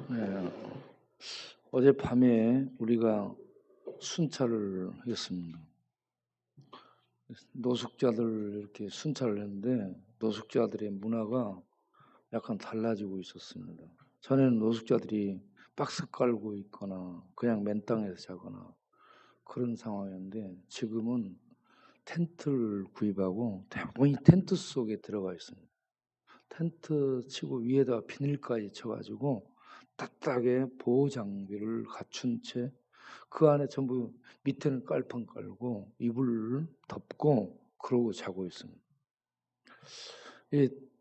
네, 어젯밤에 우리가 순찰을 했습니다. 노숙자들 이렇게 순찰을 했는데 노숙자들의 문화가 약간 달라지고 있었습니다. 전에는 노숙자들이 박스 깔고 있거나 그냥 맨 땅에서 자거나 그런 상황이었는데 지금은 텐트를 구입하고 대부분이 텐트 속에 들어가 있습니다. 텐트 치고 위에다가 비닐까지 쳐가지고 따뜻하게 보호 장비를 갖춘 채 그 안에 전부 밑에는 깔판 깔고 이불을 덮고 그러고 자고 있습니다.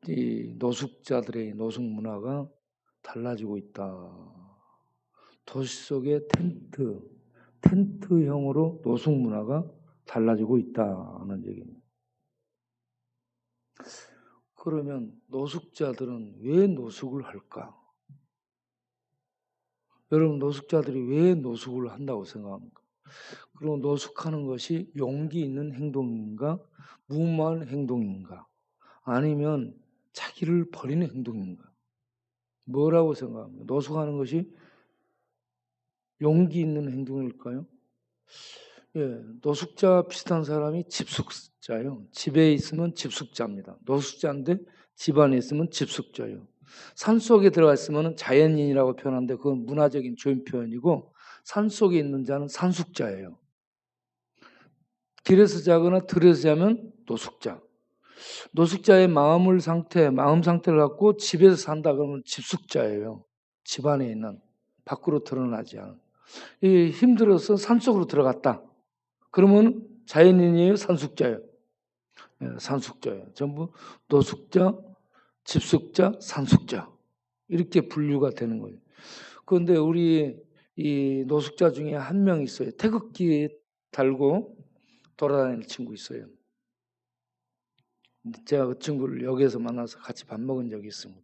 이 노숙자들의 노숙 문화가 달라지고 있다. 도시 속의 텐트형으로 노숙 문화가 달라지고 있다는 얘기입니다. 그러면 노숙자들은 왜 노숙을 할까? 여러분 노숙자들이 왜 노숙을 한다고 생각합니까? 그리고 노숙하는 것이 용기 있는 행동인가? 무모한 행동인가? 아니면 자기를 버리는 행동인가? 뭐라고 생각합니까? 노숙하는 것이 용기 있는 행동일까요? 예, 노숙자 비슷한 사람이 집숙자예요. 집에 있으면 집숙자입니다. 노숙자인데 집 안에 있으면 집숙자예요. 산속에 들어가 있으면 자연인이라고 표현하는데 그건 문화적인 조인 표현이고 산속에 있는 자는 산숙자예요. 길에서 자거나 들에서 자면 노숙자. 노숙자의 마음 상태를 갖고 집에서 산다 그러면 집숙자예요. 집 안에 있는 밖으로 드러나지 않은. 힘들어서 산속으로 들어갔다. 그러면 자연인이에요, 산숙자예요. 산숙자예요. 전부 노숙자, 집숙자, 산숙자 이렇게 분류가 되는 거예요. 그런데 우리 이 노숙자 중에 한 명 있어요. 태극기 달고 돌아다니는 친구 있어요. 제가 그 친구를 역에서 만나서 같이 밥 먹은 적이 있습니다.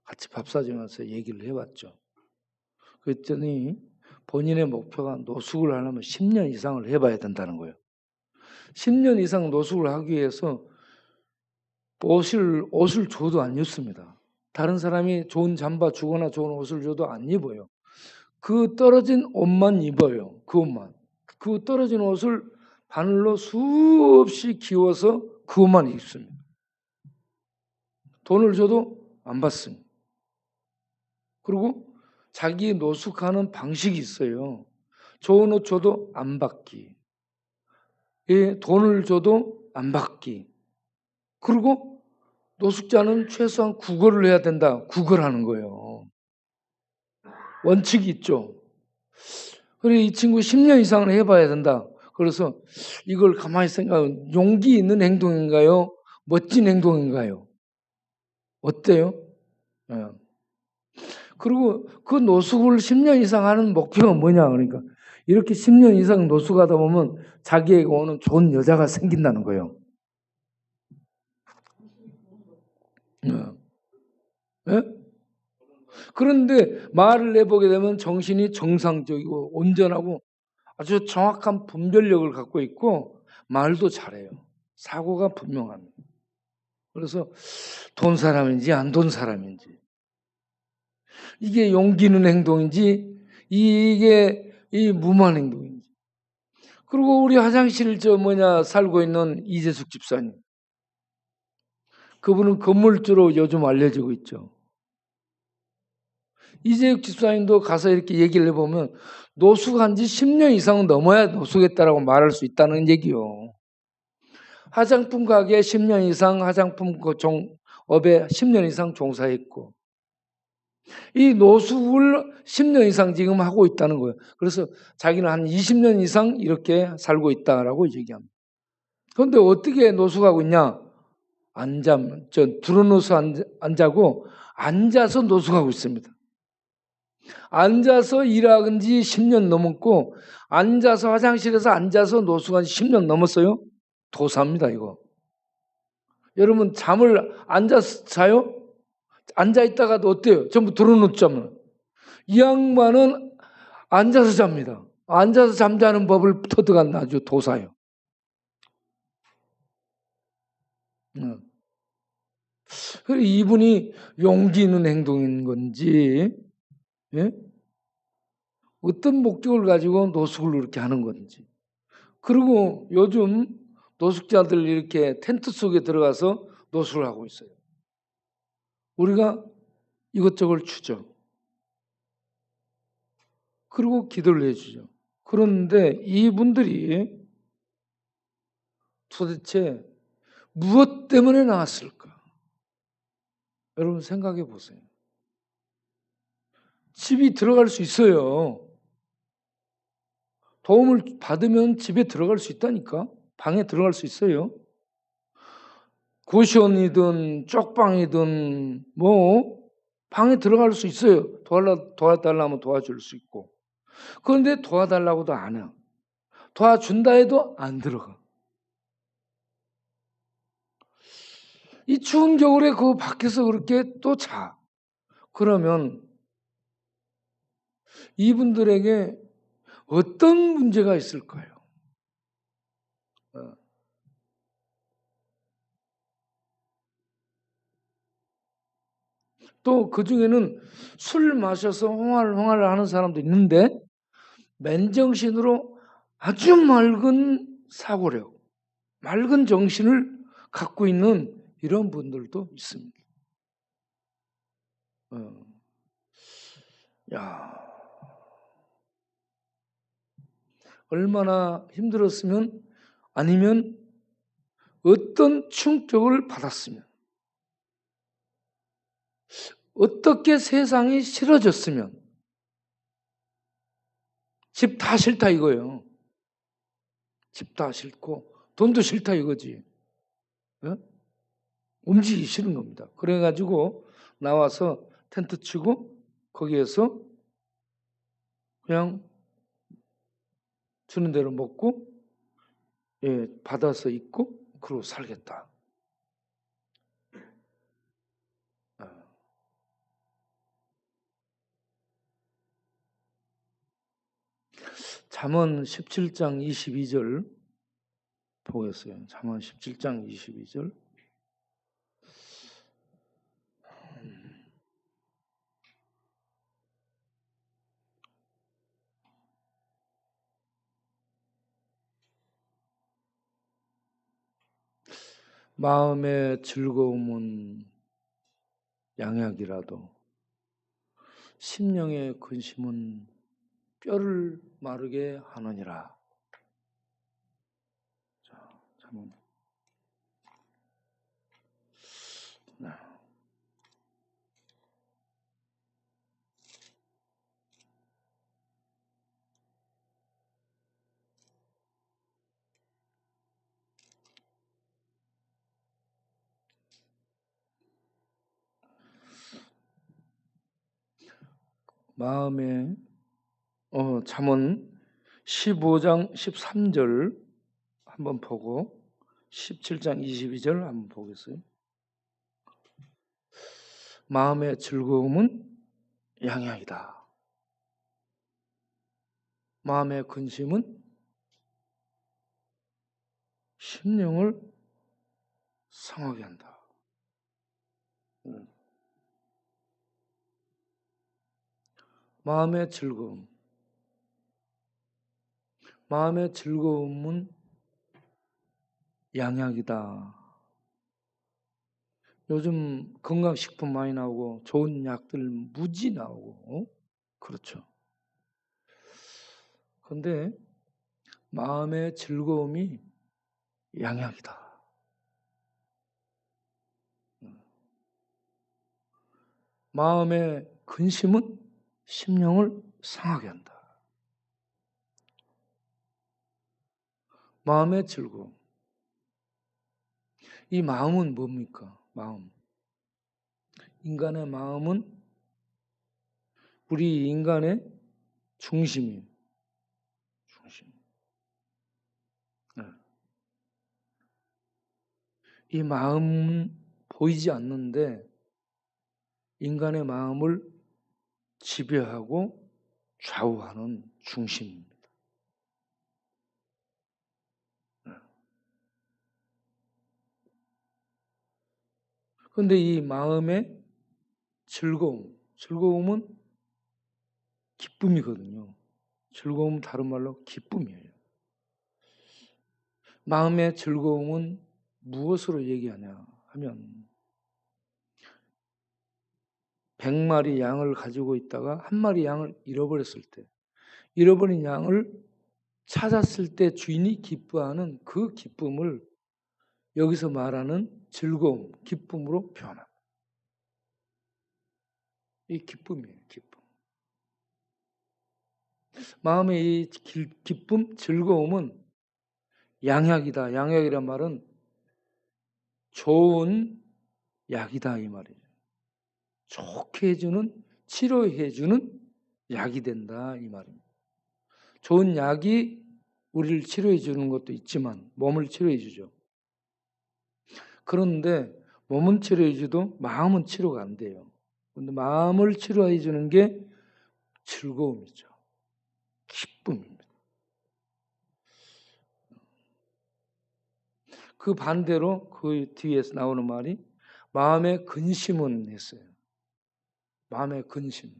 같이 밥 사주면서 얘기를 해봤죠. 그랬더니 본인의 목표가 노숙을 하려면 10년 이상을 해봐야 된다는 거예요. 10년 이상 노숙을 하기 위해서 옷을 줘도 안 입습니다. 다른 사람이 좋은 잠바 주거나 좋은 옷을 줘도 안 입어요. 그 떨어진 옷만 입어요. 그 옷만. 그 떨어진 옷을 바늘로 수없이 기워서 그 옷만 입습니다. 돈을 줘도 안 받습니다. 그리고 자기 노숙하는 방식이 있어요. 좋은 옷 줘도 안 받기. 돈을 줘도 안 받기. 그리고 노숙자는 최소한 구걸을 해야 된다. 구걸하는 거예요. 원칙이 있죠. 그래 이 친구 10년 이상을 해봐야 된다. 그래서 이걸 가만히 생각하면 용기 있는 행동인가요? 멋진 행동인가요? 어때요? 예. 그리고 그 노숙을 10년 이상 하는 목표가 뭐냐 그러니까 이렇게 10년 이상 노숙하다 보면 자기에게 오는 좋은 여자가 생긴다는 거예요. 예. 예? 그런데 말을 내보게 되면 정신이 정상적이고 온전하고 아주 정확한 분별력을 갖고 있고 말도 잘해요. 사고가 분명합니다. 그래서 돈 사람인지 안 돈 사람인지 이게 용기 있는 행동인지 이게 이 무모한 행동인지. 그리고 우리 화장실 살고 있는 이재숙 집사님. 그분은 건물주로 요즘 알려지고 있죠. 이재숙 집사님도 가서 이렇게 얘기를 해보면 노숙한 지 10년 이상 넘어야 노숙했다라고 말할 수 있다는 얘기요. 화장품 가게에 10년 이상 화장품 업에 10년 이상 종사했고 이 노숙을 10년 이상 지금 하고 있다는 거예요. 그래서 자기는 한 20년 이상 이렇게 살고 있다라고 얘기합니다. 그런데 어떻게 노숙하고 있냐? 드러누워서 안 자고 앉아서 노숙하고 있습니다. 앉아서 일한 지 10년 넘었고 앉아서 화장실에서 앉아서 노숙한 지 10년 넘었어요. 도사입니다 이거. 여러분 잠을 앉아서 자요? 앉아있다가도 어때요? 전부 드러눕자면. 이 양반은 앉아서 잡니다. 앉아서 잠자는 법을 터득한 아주 도사예요. 이분이 용기 있는 행동인 건지 예? 어떤 목적을 가지고 노숙을 그렇게 하는 건지. 그리고 요즘 노숙자들 이렇게 텐트 속에 들어가서 노숙을 하고 있어요. 우리가 이것저것 주죠. 그리고 기도를 해주죠. 그런데 이분들이 도대체 무엇 때문에 나왔을까? 여러분 생각해 보세요. 집이 들어갈 수 있어요. 도움을 받으면 집에 들어갈 수 있다니까. 방에 들어갈 수 있어요. 고시원이든 쪽방이든 뭐 방에 들어갈 수 있어요. 도와달라면 도와줄 수 있고. 그런데 도와달라고도 안 해. 도와준다 해도 안 들어가. 이 추운 겨울에 그 밖에서 그렇게 또 자. 그러면 이분들에게 어떤 문제가 있을까요? 어. 또 그중에는 술 마셔서 홍알홍알 하는 사람도 있는데 맨정신으로 아주 맑은 사고력, 맑은 정신을 갖고 있는 이런 분들도 있습니다. 야, 얼마나 힘들었으면 아니면 어떤 충격을 받았으면 어떻게 세상이 싫어졌으면 집 다 싫다 이거예요. 집 다 싫고 돈도 싫다 이거지. 어? 움직이기 싫은 겁니다. 그래가지고 나와서 텐트 치고 거기에서 그냥 주는 대로 먹고 예, 받아서 입고 그러고 살겠다. 잠언 17장 22절 보겠어요. 잠언 17장 22절. 마음의 즐거움은 양약이라도 심령의 근심은 뼈를 마르게 하느니라. 자, 잠언. 네. 마음의 잠언 15장 13절 한번 보고 17장 22절 한번 보겠어요. 마음의 즐거움은 양약이다. 마음의 근심은 심령을 상하게 한다. 마음의 즐거움. 마음의 즐거움은 양약이다. 요즘 건강식품 많이 나오고 좋은 약들 무지 나오고 그렇죠. 그런데 마음의 즐거움이 양약이다. 마음의 근심은 심령을 상하게 한다. 마음의 즐거움. 이 마음은 뭡니까? 마음. 인간의 마음은 우리 인간의 중심이에요. 중심. 이 마음은 보이지 않는데 인간의 마음을 지배하고 좌우하는 중심입니다. 그런데 이 마음의 즐거움은 기쁨이거든요. 즐거움은 다른 말로 기쁨이에요. 마음의 즐거움은 무엇으로 얘기하냐 하면 100마리 양을 가지고 있다가 한 마리 양을 잃어버렸을 때, 잃어버린 양을 찾았을 때 주인이 기뻐하는 그 기쁨을 여기서 말하는 즐거움, 기쁨으로 표현합니다. 이 기쁨이에요, 기쁨. 마음의 이 기쁨, 즐거움은 양약이다. 양약이란 말은 좋은 약이다 이 말이에요. 좋게 해주는, 치료해주는 약이 된다 이 말입니다. 좋은 약이 우리를 치료해주는 것도 있지만 몸을 치료해주죠. 그런데 몸은 치료해줘도 마음은 치료가 안 돼요. 그런데 마음을 치료해주는 게 즐거움이죠. 기쁨입니다. 그 반대로 그 뒤에서 나오는 말이 마음의 근심은 했어요. 마음의 근심.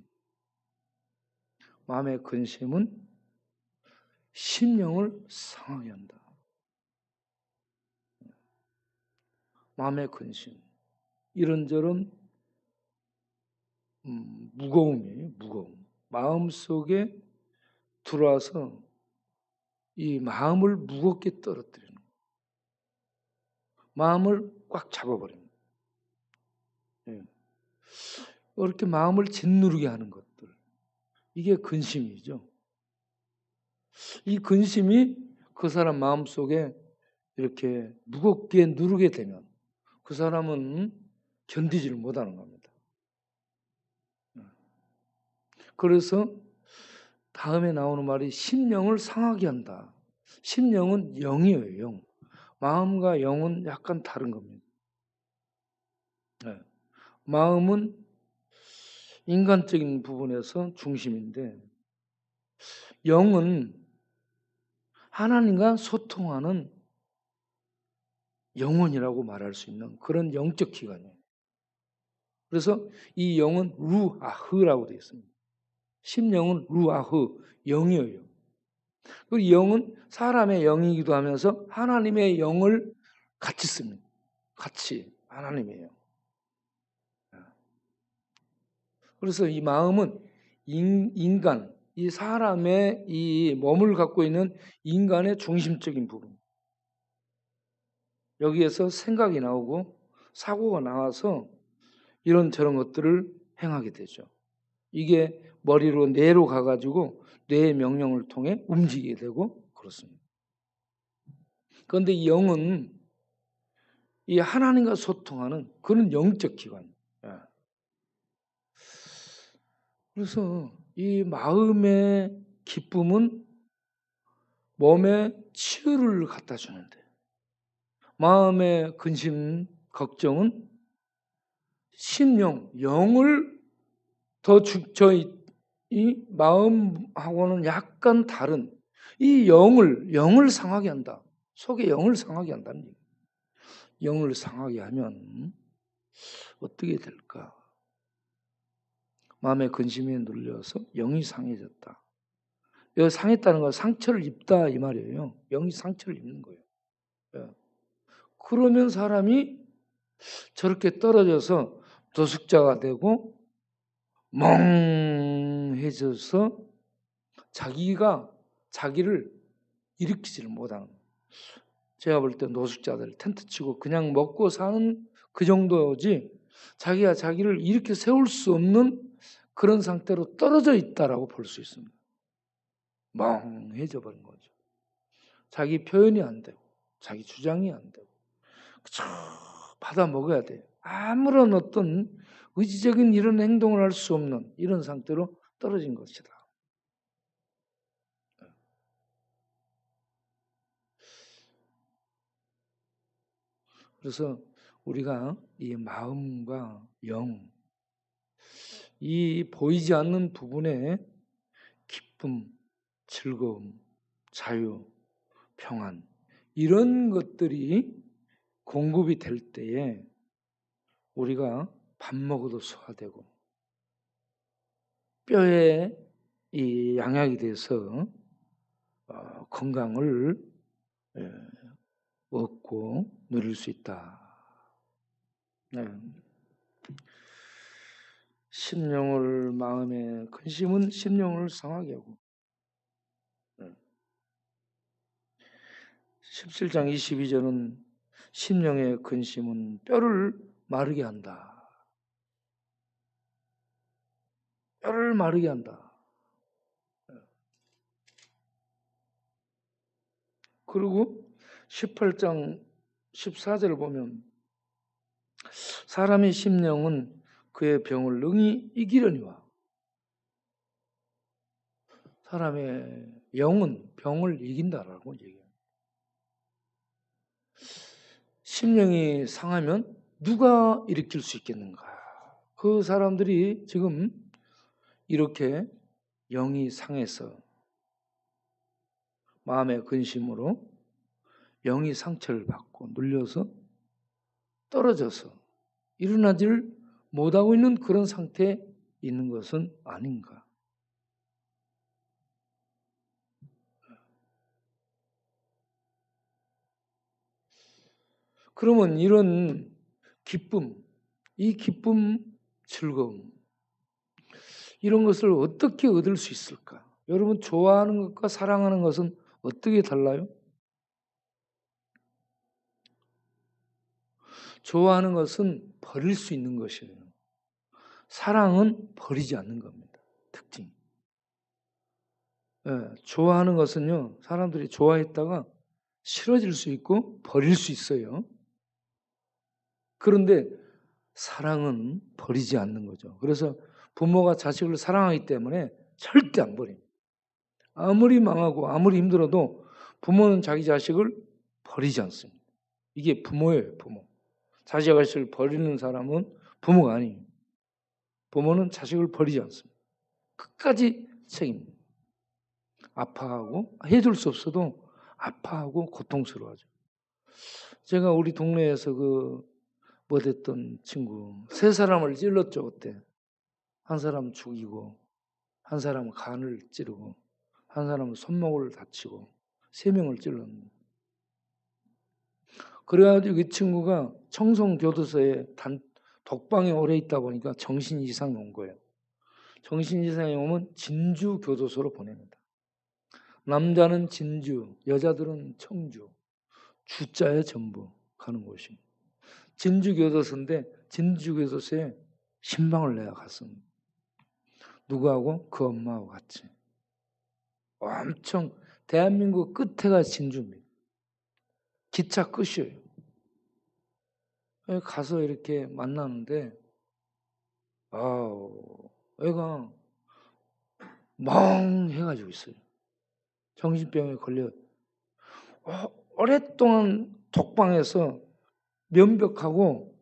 마음의 근심은 심령을 상하게 한다. 마음의 근심. 이런저런 무거움이에요. 무거움. 마음속에 들어와서 이 마음을 무겁게 떨어뜨리는 거예요. 마음을 꽉 잡아버립니다. 예. 이렇게 마음을 짓누르게 하는 것들. 이게 근심이죠. 이 근심이 그 사람 마음속에 이렇게 무겁게 누르게 되면 그 사람은 견디지를 못하는 겁니다. 그래서 다음에 나오는 말이 심령을 상하게 한다. 심령은 영이에요. 영. 마음과 영은 약간 다른 겁니다. 네. 마음은 인간적인 부분에서 중심인데 영은 하나님과 소통하는 영혼이라고 말할 수 있는 그런 영적 기관이에요. 그래서 이 영은 루아흐라고 되어 있습니다. 심령은 루아흐, 영이에요. 그 영은 사람의 영이기도 하면서 하나님의 영을 같이 씁니다. 같이 하나님의 영. 그래서 이 마음은 인간, 이 사람의 이 몸을 갖고 있는 인간의 중심적인 부분. 여기에서 생각이 나오고 사고가 나와서 이런저런 것들을 행하게 되죠. 이게 머리로 뇌로 가가지고 뇌의 명령을 통해 움직이게 되고 그렇습니다. 그런데 이 영은 이 하나님과 소통하는 그런 영적 기관. 그래서 이 마음의 기쁨은 몸에 치유를 갖다 주는데 마음의 근심, 걱정은 심령, 영을 이 마음하고는 약간 다른 이 영을 상하게 한다. 속에 영을 상하게 한다는 얘기예요. 영을 상하게 하면 어떻게 될까? 마음의 근심에 눌려서 영이 상해졌다. 여기 상했다는 건 상처를 입다 이 말이에요. 영이 상처를 입는 거예요. 그러면 사람이 저렇게 떨어져서 노숙자가 되고 멍해져서 자기를 일으키지를 못하는 거예요. 제가 볼 때 노숙자들 텐트 치고 그냥 먹고 사는 그 정도지 자기가 자기를 일으켜 세울 수 없는 그런 상태로 떨어져 있다라고 볼 수 있습니다. 멍해져 버린 거죠. 자기 표현이 안 되고 자기 주장이 안 되고 그저 받아 먹어야 돼요. 아무런 어떤 의지적인 이런 행동을 할 수 없는 이런 상태로 떨어진 것이다. 그래서 우리가 이 마음과 영, 이 보이지 않는 부분에 기쁨, 즐거움, 자유, 평안 이런 것들이 공급이 될 때에 우리가 밥 먹어도 소화되고 뼈에 이 양약이 돼서 건강을 얻고 누릴 수 있다. 네. 심령을 마음에 근심은 심령을 상하게 하고 17장 22절은 심령의 근심은 뼈를 마르게 한다. 뼈를 마르게 한다. 그리고 18장 14절을 보면 사람의 심령은 그의 병을 능히 이기려니와 사람의 영은 병을 이긴다라고 얘기해요. 심령이 상하면 누가 일으킬 수 있겠는가? 그 사람들이 지금 이렇게 영이 상해서 마음의 근심으로 영이 상처를 받고 눌려서 떨어져서 일어나질 못하고 있는 그런 상태에 있는 것은 아닌가? 그러면 이런 기쁨, 이 기쁨, 즐거움 이런 것을 어떻게 얻을 수 있을까? 여러분 좋아하는 것과 사랑하는 것은 어떻게 달라요? 좋아하는 것은 버릴 수 있는 것이에요. 사랑은 버리지 않는 겁니다. 특징. 좋아하는 것은요, 사람들이 좋아했다가 싫어질 수 있고 버릴 수 있어요. 그런데 사랑은 버리지 않는 거죠. 그래서 부모가 자식을 사랑하기 때문에 절대 안 버립니다. 아무리 망하고 아무리 힘들어도 부모는 자기 자식을 버리지 않습니다. 이게 부모예요, 부모. 자식 자식을 버리는 사람은 부모가 아니에요. 부모는 자식을 버리지 않습니다. 끝까지 책임집니다. 아파하고 해줄 수 없어도 아파하고 고통스러워하죠. 제가 우리 동네에서 뭐 됐던 친구 3사람을 찔렀죠. 그때 한 사람 죽이고 한 사람은 간을 찌르고 한 사람은 손목을 다치고 3명을 찔렀는데 그래가지고 이 친구가 청송교도소에 독방에 오래 있다 보니까 정신 이상이 온 거예요. 정신 이상이 오면 진주교도소로 보냅니다. 남자는 진주, 여자들은 청주, 주자에 전부 가는 곳입니다. 진주교도소인데 진주교도소에 신방을 내가 갔습니다. 누구하고? 그 엄마하고 같이. 엄청 대한민국 끝에가 진주입니다. 기차 끝이에요. 가서 이렇게 만나는데 애가 멍해가지고 있어요. 정신병에 걸려 오랫동안 독방에서 면벽하고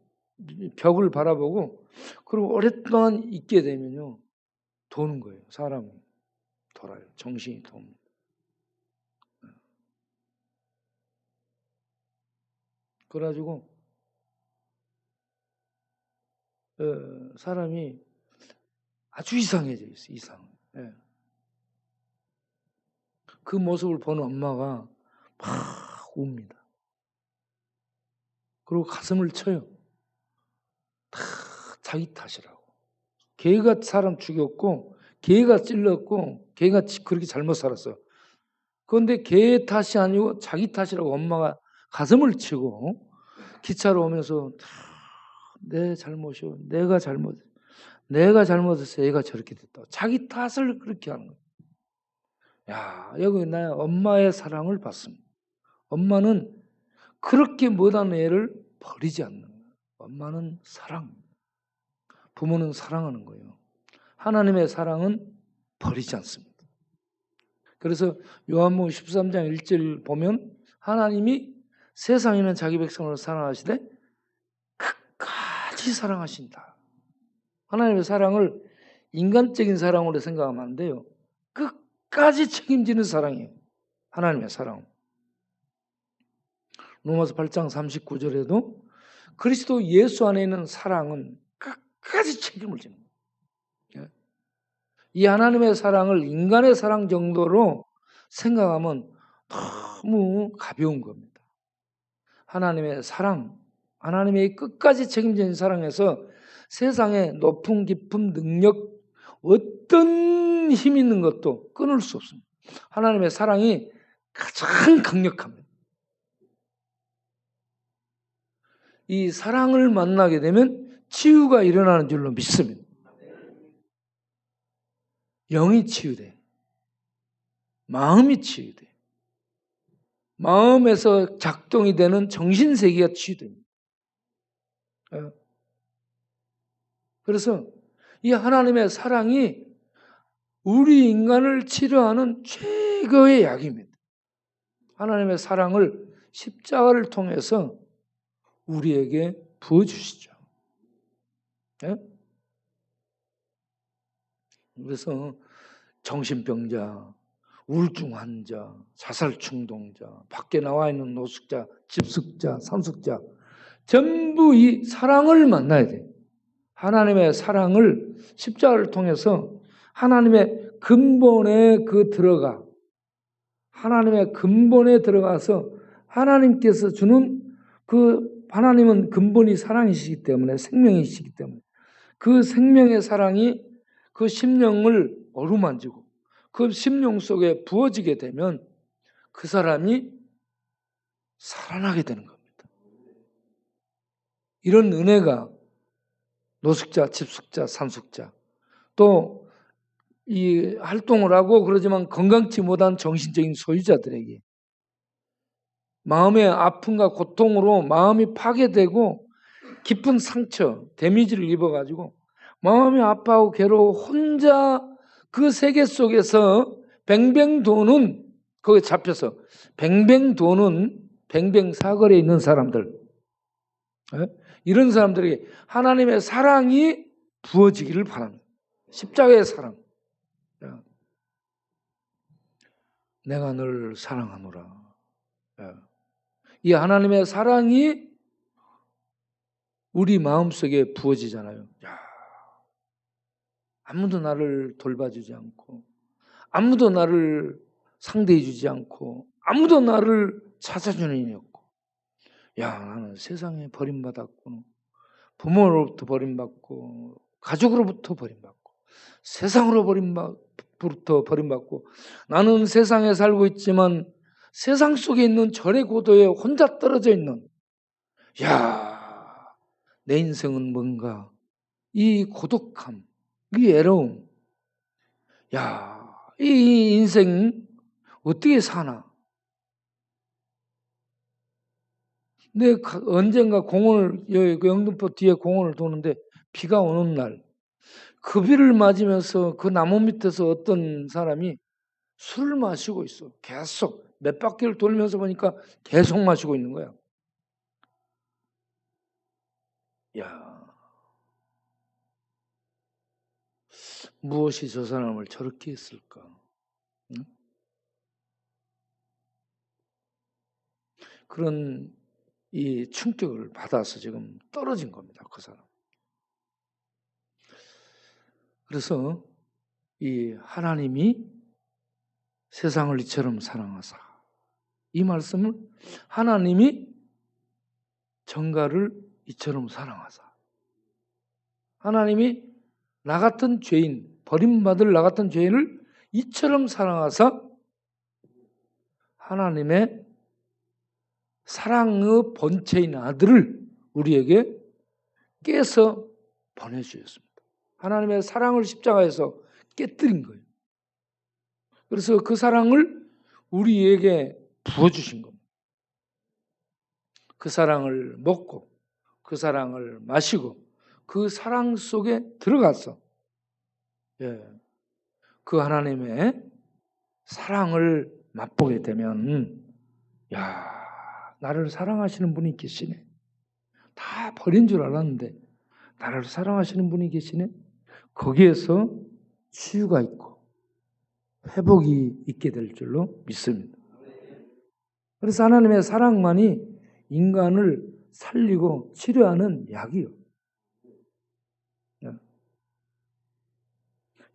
벽을 바라보고 그리고 오랫동안 있게 되면요 도는 거예요. 사람이 돌아요. 정신이 돕니다. 그래가지고 사람이 아주 이상해져 있어요. 이상. 예. 그 모습을 보는 엄마가 막 웁니다. 그리고 가슴을 쳐요. 다 자기 탓이라고. 걔가 사람 죽였고 걔가 찔렀고 걔가 그렇게 잘못 살았어요. 그런데 걔 탓이 아니고 자기 탓이라고 엄마가 가슴을 치고 기차로 오면서 내 잘못이요. 내가 잘못해서 얘가 저렇게 됐다. 자기 탓을 그렇게 하는 거예요. 야, 여기 나 엄마의 사랑을 받습니다. 엄마는 그렇게 못한 애를 버리지 않는 거예요. 엄마는 사랑. 부모는 사랑하는 거예요. 하나님의 사랑은 버리지 않습니다. 그래서 요한복음 13장 1절 보면 하나님이 세상에는 자기 백성을 사랑하시되 끝까지 사랑하신다. 하나님의 사랑을 인간적인 사랑으로 생각하면 안 돼요. 끝까지 책임지는 사랑이에요. 하나님의 사랑. 로마서 8장 39절에도 그리스도 예수 안에 있는 사랑은 끝까지 책임을 지는 거예요. 이 하나님의 사랑을 인간의 사랑 정도로 생각하면 너무 가벼운 겁니다. 하나님의 사랑, 하나님의 끝까지 책임진 사랑에서 세상의 높은 깊은 능력, 어떤 힘 있는 것도 끊을 수 없습니다. 하나님의 사랑이 가장 강력합니다. 이 사랑을 만나게 되면 치유가 일어나는 줄로 믿습니다. 영이 치유돼. 마음이 치유돼. 마음에서 작동이 되는 정신세계가 치유됩니다. 그래서 이 하나님의 사랑이 우리 인간을 치료하는 최고의 약입니다. 하나님의 사랑을 십자가를 통해서 우리에게 부어주시죠. 그래서 정신병자, 우울증 환자, 자살 충동자, 밖에 나와 있는 노숙자, 집숙자, 산숙자 전부 이 사랑을 만나야 돼요. 하나님의 사랑을 십자가를 통해서 하나님의 근본에 하나님의 근본에 들어가서 하나님께서 주는 하나님은 근본이 사랑이시기 때문에, 생명이시기 때문에 그 생명의 사랑이 그 심령을 어루만지고 그 심령 속에 부어지게 되면 그 사람이 살아나게 되는 겁니다. 이런 은혜가 노숙자, 집숙자, 산숙자 또 이 활동을 하고 그러지만 건강치 못한 정신적인 소유자들에게 마음의 아픔과 고통으로 마음이 파괴되고 깊은 상처, 데미지를 입어가지고 마음이 아파하고 괴로워 혼자 그 세계 속에서 뱅뱅 도는, 거기에 잡혀서 뱅뱅 도는 뱅뱅 사거리에 있는 사람들, 이런 사람들에게 하나님의 사랑이 부어지기를 바랍니다. 십자가의 사랑. 내가 널 사랑하노라. 이 하나님의 사랑이 우리 마음속에 부어지잖아요. 아무도 나를 돌봐주지 않고 아무도 나를 상대해주지 않고 아무도 나를 찾아주는 이이 없고, 나는 세상에 버림받았고 부모로부터 버림받고 가족으로부터 버림받고 세상으로부터 버림받고 나는 세상에 살고 있지만 세상 속에 있는 절의 고도에 혼자 떨어져 있는, 내 인생은 뭔가, 이 고독함, 이 외로움, 이 인생 어떻게 사나? 언젠가 영등포 뒤에 공원을 도는데 비가 오는 날, 그 비를 맞으면서 그 나무 밑에서 어떤 사람이 술을 마시고 있어. 계속 몇 바퀴를 돌면서 보니까 계속 마시고 있는 거야. 무엇이 저 사람을 저렇게 했을까? 응? 그런 이 충격을 받아서 지금 떨어진 겁니다. 그 사람. 그래서 이 하나님이 세상을 이처럼 사랑하사, 이 말씀을 하나님이 정가를 이처럼 사랑하사, 하나님이 나 같은 죄인, 버림받을 나 같은 죄인을 이처럼 사랑하사 하나님의 사랑의 본체인 아들을 우리에게 깨서 보내주셨습니다. 하나님의 사랑을 십자가에서 깨뜨린 거예요. 그래서 그 사랑을 우리에게 부어주신 겁니다. 그 사랑을 먹고 그 사랑을 마시고 그 사랑 속에 들어가서 그 하나님의 사랑을 맛보게 되면 나를 사랑하시는 분이 계시네. 다 버린 줄 알았는데 나를 사랑하시는 분이 계시네. 거기에서 치유가 있고 회복이 있게 될 줄로 믿습니다. 그래서 하나님의 사랑만이 인간을 살리고 치료하는 약이요.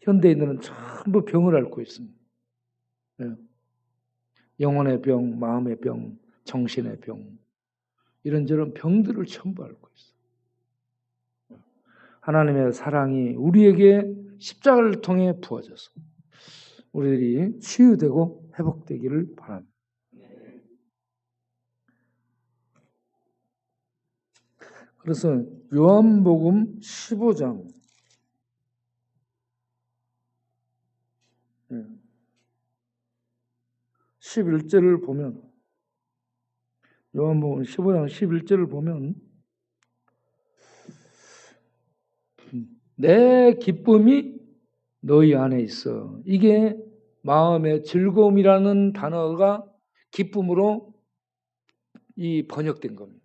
현대인들은 전부 병을 앓고 있습니다. 영혼의 병, 마음의 병, 정신의 병, 이런저런 병들을 전부 앓고 있어요. 하나님의 사랑이 우리에게 십자가를 통해 부어져서 우리들이 치유되고 회복되기를 바랍니다. 그래서 요한복음 15장 11절을 보면, 요한복음 15장 11절을 보면, 내 기쁨이 너희 안에 있어. 이게 마음의 즐거움이라는 단어가 기쁨으로 이 번역된 겁니다.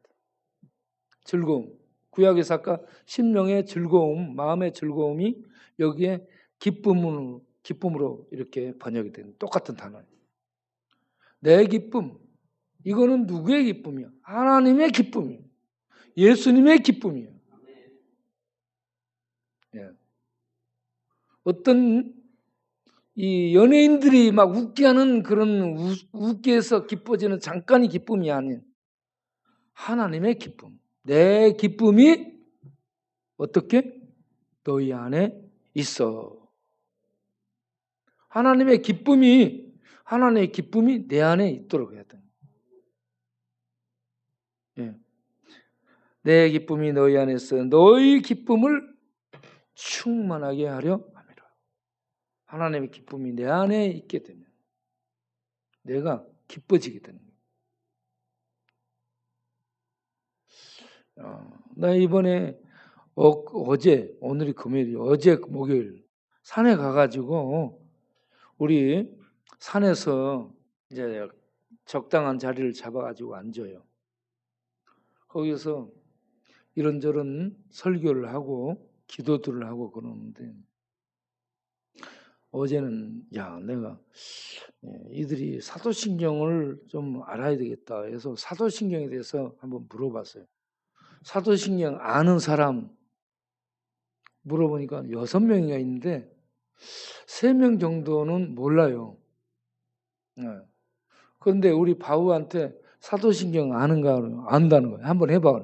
즐거움. 구약의 작가 심령의 즐거움, 마음의 즐거움이 여기에 기쁨으로 이렇게 번역이 된 똑같은 단어예요. 내 기쁨. 이거는 누구의 기쁨이야? 하나님의 기쁨이에요. 예수님의 기쁨이에요. 예. 어떤 이 연예인들이 막 웃게 하는 그런 웃게 해서 기뻐지는 잠깐의 기쁨이 아닌 하나님의 기쁨. 내 기쁨이 어떻게? 너희 안에 있어. 하나님의 기쁨이 내 안에 있도록 해야 돼. 예. 내 기쁨이 너희 안에 있어. 너희 기쁨을 충만하게 하려 함이라. 하나님의 기쁨이 내 안에 있게 되면 내가 기뻐지게 되는 거예요. 나 이번에 어제, 오늘이 금요일이, 어제 목요일 산에 가가지고 우리 산에서 이제 적당한 자리를 잡아가지고 앉아요. 거기서 이런저런 설교를 하고 기도들을 하고 그러는데, 어제는 내가 이들이 사도신경을 좀 알아야 되겠다 해서 사도신경에 대해서 한번 물어봤어요. 사도신경 아는 사람 물어보니까 6명이가 있는데 3명 정도는 몰라요. 그런데 우리 바우한테 사도신경 아는가? 안다는 거예요. 한번 해봐.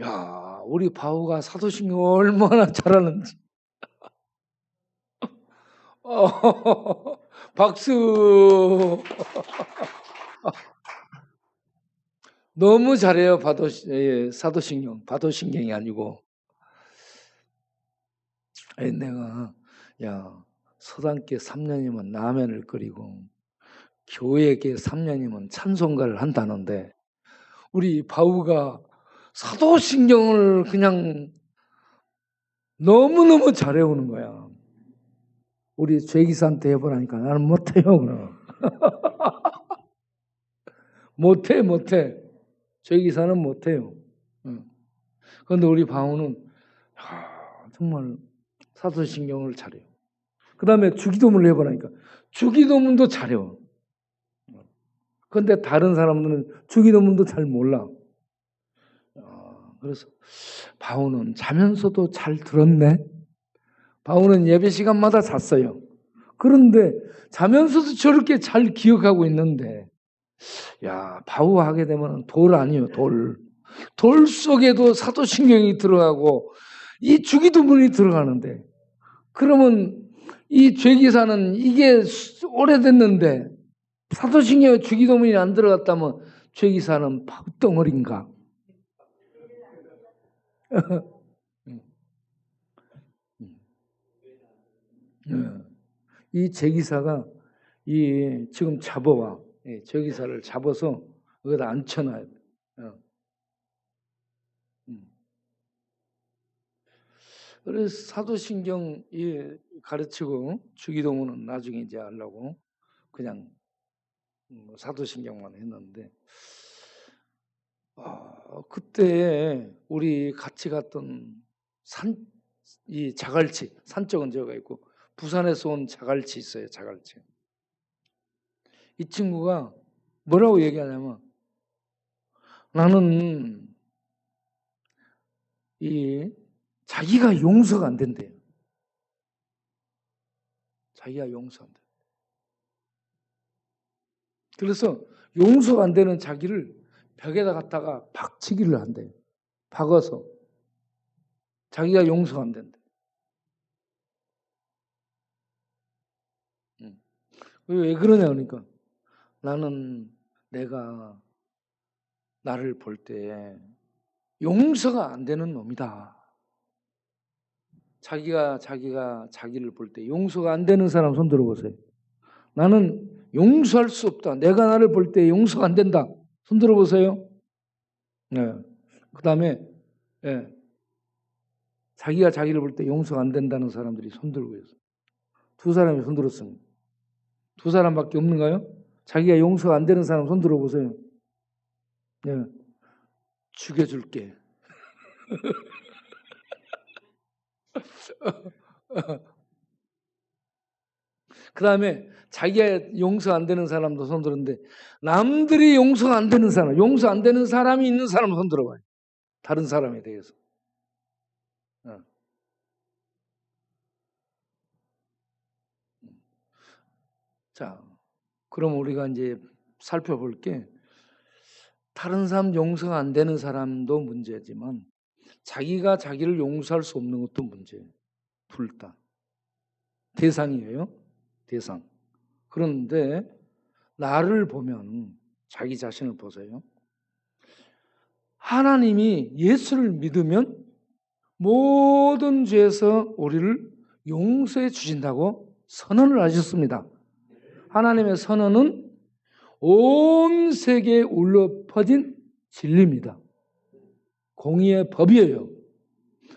야, 우리 바우가 사도신경 얼마나 잘하는지. 박수. 너무 잘해요. 사도신경. 바도신경이 아니고. 내가 서당계 3년이면 라면을 끓이고 교회계 3년이면 찬송가를 한다는데 우리 바우가 사도신경을 그냥 너무너무 잘해오는 거야. 우리 죄기사한테 해보라니까 나는 못해요. 그럼. 못해. 죄기사는 못해요. 그런데 우리 바우는 정말 사도신경을 잘해요. 그 다음에 주기도문을 해보라니까 주기도문도 잘해요. 그런데 다른 사람들은 주기도문도 잘 몰라. 그래서 바우는 자면서도 잘 들었네. 바우는 예배 시간마다 잤어요. 그런데 자면서도 저렇게 잘 기억하고 있는데, 바우 하게 되면 돌 아니에요, 돌. 돌 속에도 사도신경이 들어가고 이 주기도문이 들어가는데, 그러면 이 죄기사는 이게 오래됐는데 사도신경에 주기도문이 안 들어갔다면 죄기사는 밥덩어리인가? 이 죄기사가 지금 잡아와. 죄기사를 잡아서 여기다 앉혀놔야 돼. 그래서 사도신경 가르치고 주기도문은 나중에 이제 하려고 그냥 사도신경만 했는데, 그때 우리 같이 갔던 이 자갈치, 산적은 저가 있고 부산에서 온 자갈치 있어요. 자갈치. 이 친구가 뭐라고 얘기하냐면, 나는 자기가 용서가 안 된대요. 자기가 용서 안 돼. 그래서 용서가 안 되는 자기를 벽에다 갖다가 박치기를 한대. 박아서. 자기가 용서가 안 된대. 왜 그러냐 그러니까 나는 내가 나를 볼 때 용서가 안 되는 놈이다. 자기가 자기를 볼 때 용서가 안 되는 사람 손 들어보세요. 나는 용서할 수 없다. 내가 나를 볼 때 용서가 안 된다. 손 들어보세요. 네. 그 다음에 자기가 자기를 볼 때 용서가 안 된다는 사람들이 손 들고 있어요. 두 사람이 손 들었습니다. 두 사람밖에 없는가요? 자기가 용서가 안 되는 사람 손 들어보세요. 네. 죽여줄게. 그 다음에 자기가 용서 안 되는 사람도 손 들었는데 남들이 용서가 안 되는 사람, 용서 안 되는 사람이 있는 사람 손 들어봐요. 다른 사람에 대해서. 자, 그럼 우리가 이제 살펴볼 게 다른 사람 용서가 안 되는 사람도 문제지만 자기가 자기를 용서할 수 없는 것도 문제예요. 둘 다. 대상이에요. 대상. 그런데 나를 보면 자기 자신을 보세요. 하나님이 예수를 믿으면 모든 죄에서 우리를 용서해 주신다고 선언을 하셨습니다. 하나님의 선언은 온 세계에 울려 퍼진 진리입니다. 공의의 법이에요.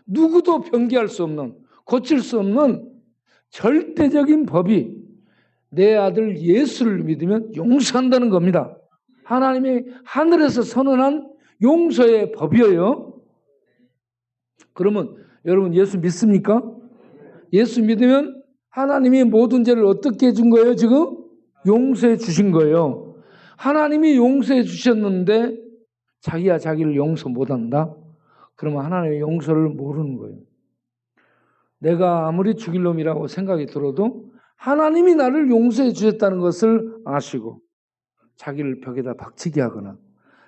누구도 변개할 수 없는, 고칠 수 없는 절대적인 법이 내 아들 예수를 믿으면 용서한다는 겁니다. 하나님이 하늘에서 선언한 용서의 법이에요. 그러면 여러분 예수 믿습니까? 예수 믿으면 하나님이 모든 죄를 어떻게 해준 거예요? 지금 용서해 주신 거예요. 하나님이 용서해 주셨는데 자기가 자기를 용서 못한다? 그러면 하나님의 용서를 모르는 거예요. 내가 아무리 죽일 놈이라고 생각이 들어도 하나님이 나를 용서해 주셨다는 것을 아시고 자기를 벽에다 박치기 하거나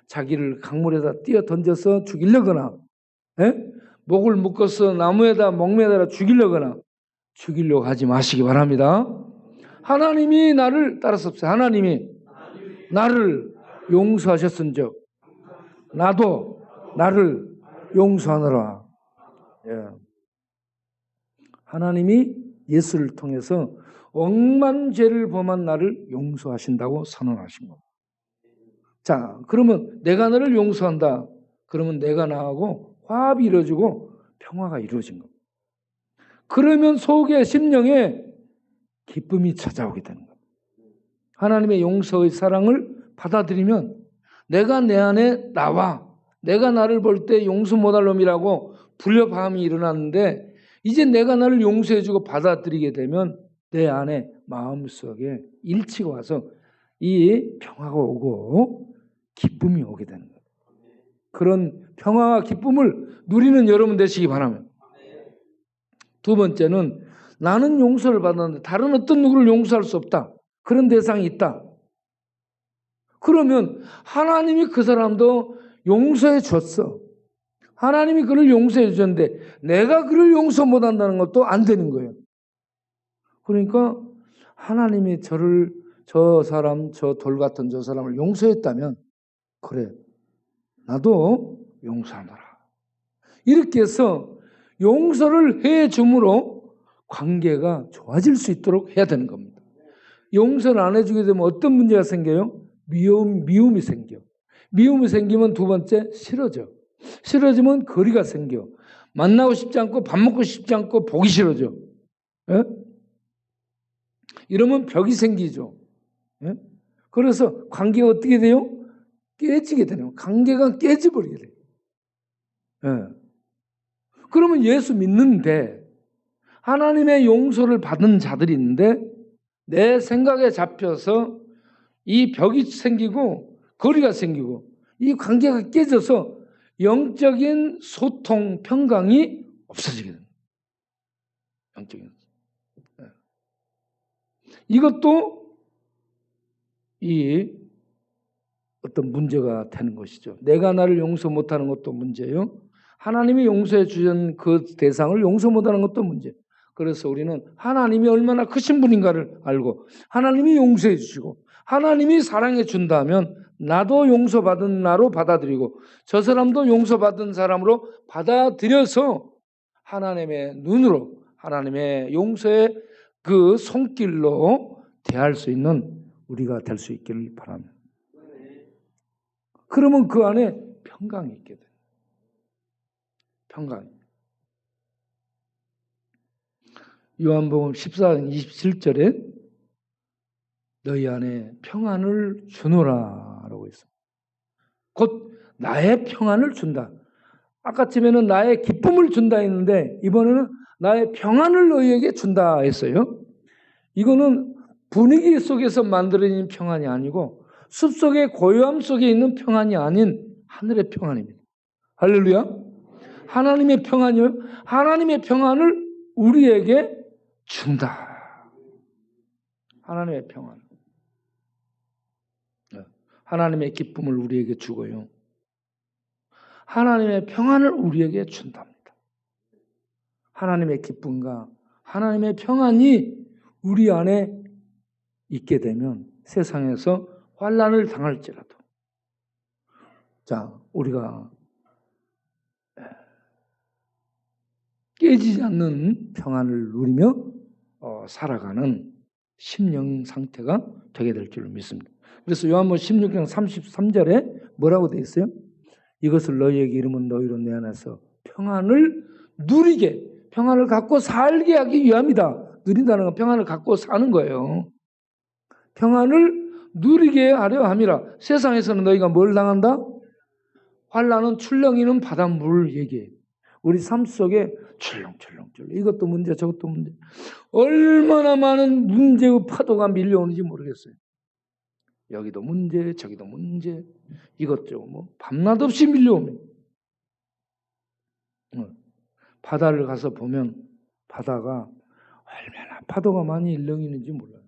자기를 강물에다 뛰어 던져서 죽이려거나 목을 묶어서 나무에다 목매달아 죽이려거나 죽이려고 하지 마시기 바랍니다. 하나님이 나를 따라서 하나님이 나를 용서하셨은즉 나도 나를 용서하노라. 하나님이 예수를 통해서 억만 죄를 범한 나를 용서하신다고 선언하신 겁니다. 자, 그러면 내가 너를 용서한다. 그러면 내가 나하고 화합이 이루어지고 평화가 이루어진 겁니다. 그러면 속에 심령에 기쁨이 찾아오게 되는 겁니다. 하나님의 용서의 사랑을 받아들이면 내가 내 안에 나와 내가 나를 볼 때 용서 못할 놈이라고 불협화음이 일어났는데 이제 내가 나를 용서해주고 받아들이게 되면 내 안에 마음속에 일치가 와서 이 평화가 오고 기쁨이 오게 되는 거예요. 그런 평화와 기쁨을 누리는 여러분 되시기 바랍니다. 두 번째는 나는 용서를 받았는데 다른 어떤 누구를 용서할 수 없다. 그런 대상이 있다. 그러면 하나님이 그 사람도 용서해 줬어. 하나님이 그를 용서해 주셨는데 내가 그를 용서 못한다는 것도 안 되는 거예요. 그러니까 하나님이 저 사람, 저 돌 같은 저 사람을 용서했다면 그래, 나도 용서하노라. 이렇게 해서 용서를 해 줌으로 관계가 좋아질 수 있도록 해야 되는 겁니다. 용서를 안 해주게 되면 어떤 문제가 생겨요? 미움이 생겨. 미움이 생기면 두 번째 싫어져. 싫어지면 거리가 생겨. 만나고 싶지 않고 밥 먹고 싶지 않고 보기 싫어져. 예? 이러면 벽이 생기죠. 예? 그래서 관계가 어떻게 돼요? 깨지게 되네요. 관계가 깨져버리게 돼요. 예. 그러면 예수 믿는데 하나님의 용서를 받은 자들이 있는데 내 생각에 잡혀서 이 벽이 생기고 거리가 생기고 이 관계가 깨져서 영적인 소통, 평강이 없어지게 됩니다. 영적인. 이것도 이 어떤 문제가 되는 것이죠. 내가 나를 용서 못하는 것도 문제예요. 하나님이 용서해 주신 그 대상을 용서 못하는 것도 문제. 그래서 우리는 하나님이 얼마나 크신 분인가를 알고 하나님이 용서해 주시고 하나님이 사랑해 준다면 나도 용서받은 나로 받아들이고 저 사람도 용서받은 사람으로 받아들여서 하나님의 눈으로 하나님의 용서의 그 손길로 대할 수 있는 우리가 될 수 있기를 바랍니다. 그러면 그 안에 평강이 있게 돼요. 평강. 요한복음 14장 27절에 너희 안에 평안을 주노라 라고 했습니다. 곧 나의 평안을 준다. 아까쯤에는 나의 기쁨을 준다 했는데 이번에는 나의 평안을 너희에게 준다 했어요. 이거는 분위기 속에서 만들어진 평안이 아니고 숲속의 고요함 속에 있는 평안이 아닌 하늘의 평안입니다. 할렐루야. 하나님의 평안이요. 하나님의 평안을 우리에게 준다. 하나님의 평안. 하나님의 기쁨을 우리에게 주고요. 하나님의 평안을 우리에게 준답니다. 하나님의 기쁨과 하나님의 평안이 우리 안에 있게 되면 세상에서 환난을 당할지라도 자, 우리가 깨지지 않는 평안을 누리며 살아가는 심령 상태가 되게 될 줄 믿습니다. 그래서 요한복음 16장 33절에 뭐라고 되어 있어요? 이것을 너희에게 이르면 너희로 내 안에서 평안을 누리게, 평안을 갖고 살게 하기 위함이다. 누린다는 건 평안을 갖고 사는 거예요. 평안을 누리게 하려 함이라. 세상에서는 너희가 뭘 당한다? 환난은 출렁이는 바닷물을 얘기해요. 우리 삶 속에 출렁출렁 이것도 문제 저것도 문제 얼마나 많은 문제의 파도가 밀려오는지 모르겠어요. 여기도 문제 저기도 문제 이것저것 뭐 밤낮 없이 밀려오면 바다를 가서 보면 바다가 얼마나 파도가 많이 일렁이는지 몰라요.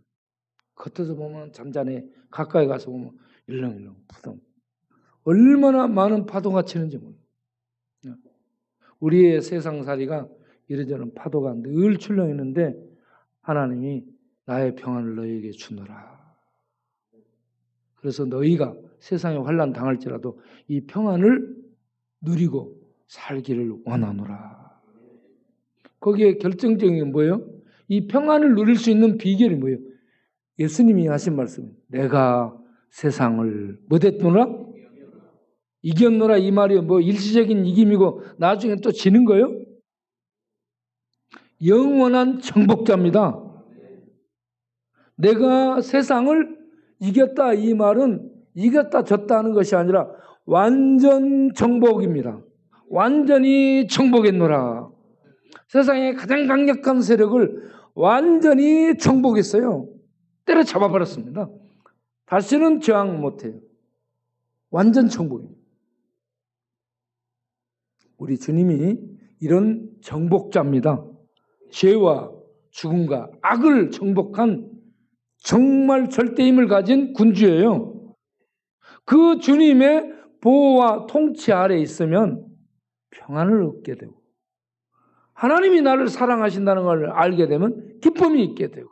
겉에서 보면 잔잔해 가까이 가서 보면 일렁일렁 푸덩 얼마나 많은 파도가 치는지 몰라요. 우리의 세상살이가 이래저래 파도가 늘 출렁이는데 하나님이 나의 평안을 너희에게 주노라. 그래서 너희가 세상에 환난 당할지라도 이 평안을 누리고 살기를 원하노라. 거기에 결정적인 게 뭐예요? 이 평안을 누릴 수 있는 비결이 뭐예요? 예수님이 하신 말씀. 내가 세상을 뭐됐노라? 이겼노라 이 말이 뭐 일시적인 이김이고 나중에 또 지는 거예요? 영원한 정복자입니다. 내가 세상을 이겼다 이 말은 이겼다 졌다 하는 것이 아니라 완전 정복입니다. 완전히 정복했노라. 세상의 가장 강력한 세력을 완전히 정복했어요. 때려잡아 버렸습니다. 다시는 저항 못해요. 완전 정복입니다. 우리 주님이 이런 정복자입니다. 죄와 죽음과 악을 정복한 정말 절대 힘을 가진 군주예요. 그 주님의 보호와 통치 아래 있으면 평안을 얻게 되고 하나님이 나를 사랑하신다는 걸 알게 되면 기쁨이 있게 되고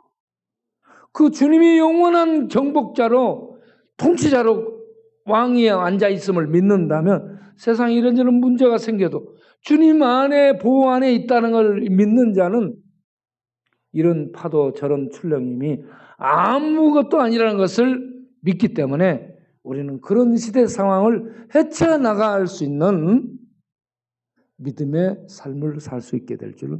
그 주님이 영원한 정복자로 통치자로 왕위에 앉아있음을 믿는다면 세상에 이런저런 문제가 생겨도 주님 안에 보호 안에 있다는 걸 믿는 자는 이런 파도 저런 출렁임이 아무것도 아니라는 것을 믿기 때문에 우리는 그런 시대 상황을 헤쳐나갈 수 있는 믿음의 삶을 살 수 있게 될 줄로